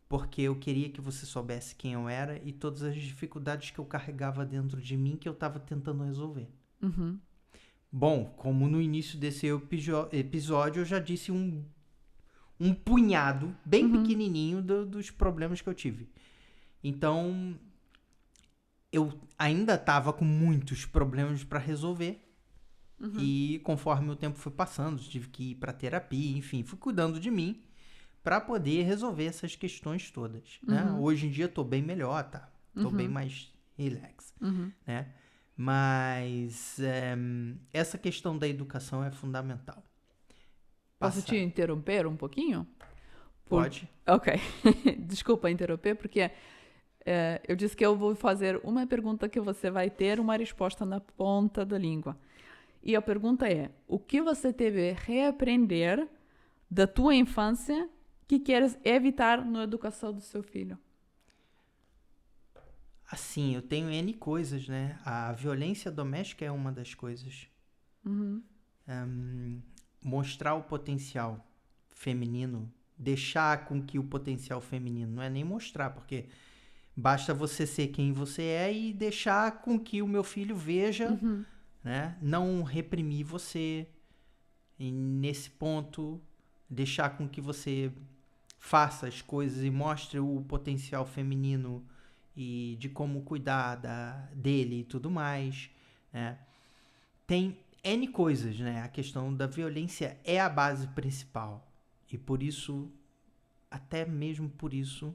porque eu queria que você soubesse quem eu era e todas as dificuldades que eu carregava dentro de mim que eu tava tentando resolver. Bom, como no início desse episódio eu já disse um punhado bem pequenininho dos problemas que eu tive. Então, eu ainda estava com muitos problemas para resolver. E conforme o tempo foi passando, tive que ir para terapia, enfim, fui cuidando de mim para poder resolver essas questões todas, né? Hoje em dia tô bem melhor, tá? Tô bem mais relax, né? Mas essa questão da educação é fundamental. Posso te interromper um pouquinho? Pode. Ok. Desculpa interromper, porque eu disse que eu vou fazer uma pergunta que você vai ter uma resposta na ponta da língua. E a pergunta é, o que você teve que reaprender da tua infância que queres evitar na educação do seu filho? Assim, eu tenho N coisas, né? A violência doméstica é uma das coisas. Mostrar o potencial feminino, deixar com que o potencial feminino, não é nem mostrar, porque basta você ser quem você é e deixar com que o meu filho veja, né? Não reprimir você. E nesse ponto, deixar com que você faça as coisas e mostre o potencial feminino e de como cuidar dele e tudo mais, né? Tem N coisas, né? A questão da violência é a base principal. E por isso, até mesmo por isso,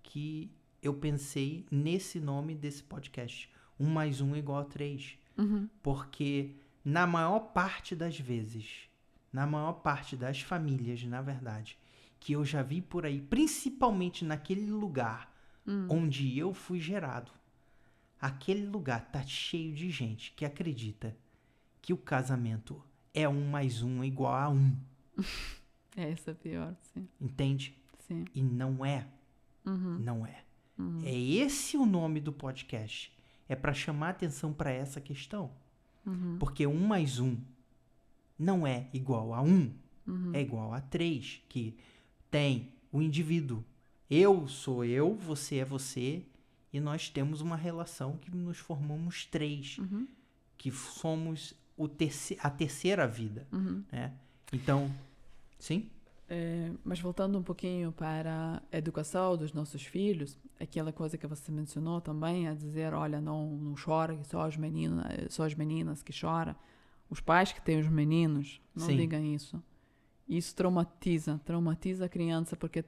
que eu pensei nesse nome desse podcast. 1 mais 1 igual a 3. Porque na maior parte das vezes, na maior parte das famílias, na verdade, que eu já vi por aí, principalmente naquele lugar onde eu fui gerado, aquele lugar tá cheio de gente que acredita que o casamento é 1 mais 1 igual a 1. Essa é pior, sim. Entende? Sim. E não é. Não é. É esse o nome do podcast. É para chamar atenção para essa questão. Porque 1 mais 1 não é igual a 1. É igual a 3, que tem o indivíduo. Eu sou eu, você é você, e nós temos uma relação que nos formamos 3. Que somos a terceira vida. Né? Então, sim? Mas voltando um pouquinho para a educação dos nossos filhos, aquela coisa que você mencionou também, a dizer, olha, não chora, só as meninas que choram. Os pais que têm os meninos, não digam isso. Isso traumatiza a criança, porque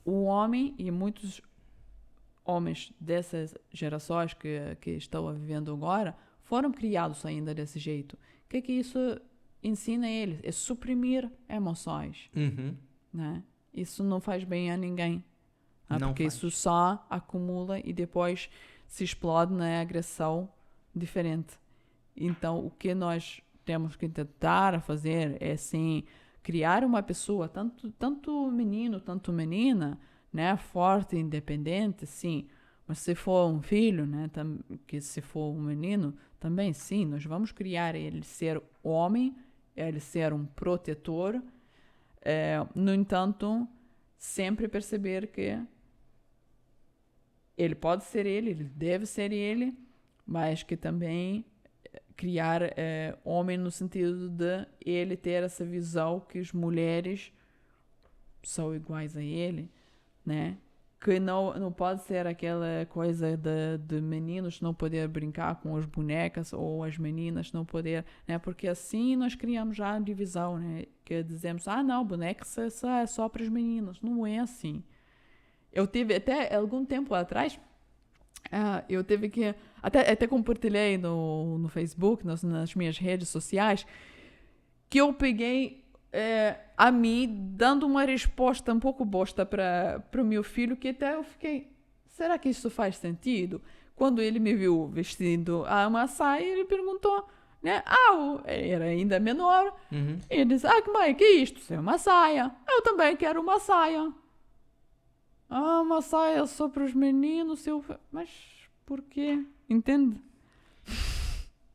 o homem e muitos homens dessas gerações que estão vivendo agora foram criados ainda desse jeito. O que isso ensina a eles? É suprimir emoções. Né? Isso não faz bem a ninguém. Porque isso só acumula e depois se explode na agressão diferente. Então, o que nós temos que tentar fazer é, sim, criar uma pessoa, tanto menino, tanto menina, né, forte, independente, sim. Mas se for um filho, né, que se for um menino, também sim, nós vamos criar ele ser homem, ele ser um protetor. No entanto, sempre perceber que ele pode ser ele deve ser ele, mas que também criar homem no sentido de ele ter essa visão que as mulheres são iguais a ele, né? Que não pode ser aquela coisa de meninos não poder brincar com as bonecas ou as meninas não poder, né? Porque assim nós criamos já a divisão, né? Que dizemos, não, bonecas é só para as meninas. Não é assim. Eu tive até algum tempo atrás, eu tive que, até compartilhei no Facebook, nas minhas redes sociais, que eu peguei a mim, dando uma resposta um pouco bosta para o meu filho, que até eu fiquei, será que isso faz sentido? Quando ele me viu vestindo uma saia, ele perguntou, né? Era ainda menor. Uhum. E ele disse, mãe, que é isto? Isso é uma saia. Eu também quero uma saia. Uma saia só para os meninos. Mas por quê? Entende?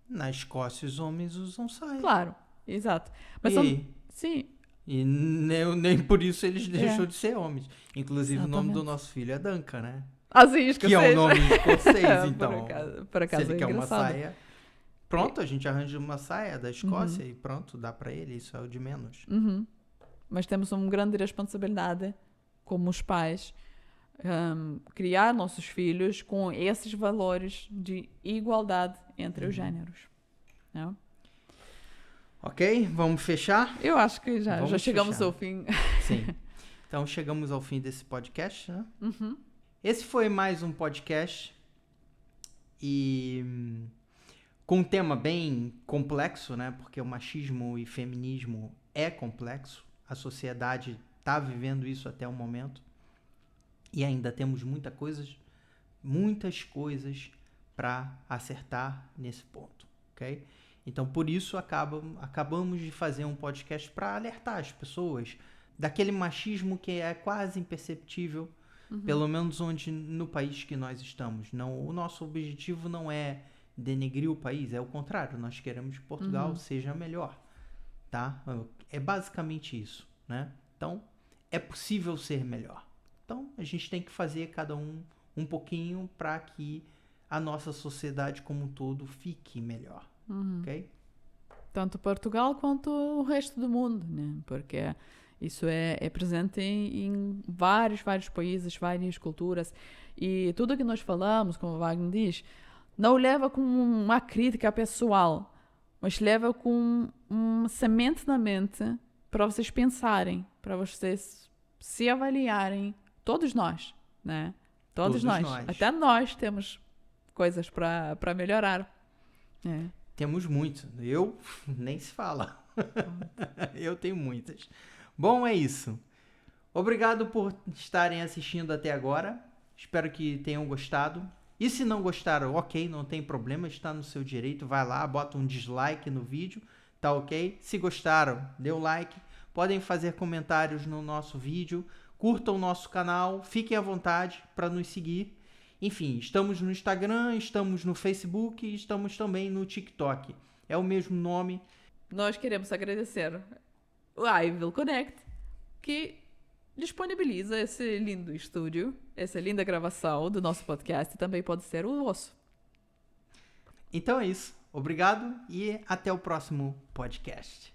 Na Escócia, os homens usam saia. Claro, exato. Mas E aí? Sim. E nem por isso eles deixam de ser homens. Inclusive, o nome do Exatamente. nosso filho é Duncan, né? Assim, Que é um nome escocês, então. Por acaso se ele é quer uma engraçado. saia, pronto, a gente arranja uma saia da Escócia e pronto, dá pra ele, isso é o de menos. Uhum. Mas temos uma grande responsabilidade, como os pais, criar nossos filhos com esses valores de igualdade entre os géneros. Não? Ok, vamos fechar? Eu acho que já Vamos chegamos fechar. ao fim. Sim. Então chegamos ao fim desse podcast, né? Uhum. Esse foi mais um podcast e com um tema bem complexo, né? Porque o machismo e feminismo é complexo. A sociedade está vivendo isso até o momento e ainda temos muitas coisas para acertar nesse ponto, ok? Então, por isso, acabamos de fazer um podcast para alertar as pessoas daquele machismo que é quase imperceptível, pelo menos no país que nós estamos. Não, o nosso objetivo não é denegrir o país, é o contrário. Nós queremos que Portugal seja melhor, tá? É basicamente isso, né? Então, é possível ser melhor. Então, a gente tem que fazer cada um pouquinho para que a nossa sociedade como um todo fique melhor, ok? Tanto Portugal quanto o resto do mundo, né? Porque isso é presente em vários países, várias culturas. E tudo que nós falamos, como o Wagner diz, não leva com uma crítica pessoal, mas leva com uma semente na mente para vocês pensarem, para vocês se avaliarem. Todos nós, né? Todos nós. Até nós temos coisas para melhorar. Temos muito. Eu nem se fala. Eu tenho muitas. Bom, é isso. Obrigado por estarem assistindo até agora. Espero que tenham gostado. E se não gostaram, ok, não tem problema, está no seu direito. Vai lá, bota um dislike no vídeo, tá ok? Se gostaram, dê um like. Podem fazer comentários no nosso vídeo. Curtam o nosso canal. Fiquem à vontade para nos seguir. Enfim, estamos no Instagram, estamos no Facebook e estamos também no TikTok. É o mesmo nome. Nós queremos agradecer o I Will Connect, que disponibiliza esse lindo estúdio, essa linda gravação do nosso podcast, e também pode ser o vosso. Então é isso. Obrigado e até o próximo podcast.